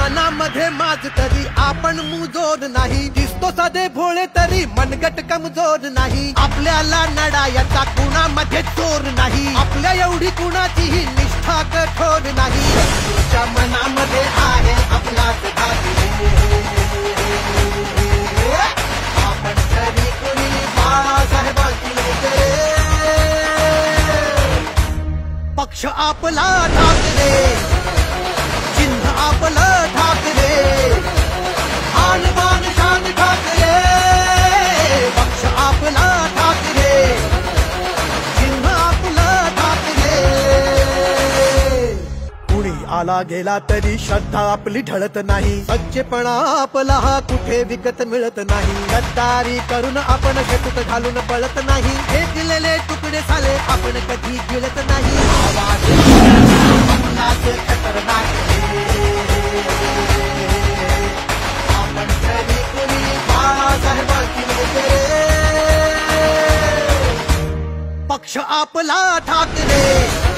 मनामध्ये माझ तरी आपण मुजोर नाही, दिसतो साधे भोळे तरी मनगट कमजोर नाही, आपल्याला नडायाचा कुणामध्ये चोर नाही, आपल्या एवढी कुणाचीही निष्ठा कठोर नाही, तुझ्या मनामध्ये आहे आपलाच आपण तरी कुणी बाळासाहेबांची पक्ष आपला ठाकरे, चिन्ह आपलं ठाकरे, आन बान शान ठाकरे, पक्ष आपला ठाकरे, चिन्ह आपलं ठाकरे. कुणी आला गेला तरी श्रद्धा आपली ढळत नाही, सच्चेपणा आपला हा कुठे विकत मिळत नाही, गद्दारी करून आपण शेतूत घालून पळत नाही, हे दिलेले तुकडे झाले आपण कधी गिळत नाही, आवाज आपलाच खतरनाक आपण तरी कुणी बाळासाहेबांची पक्ष आपला ठाकरे.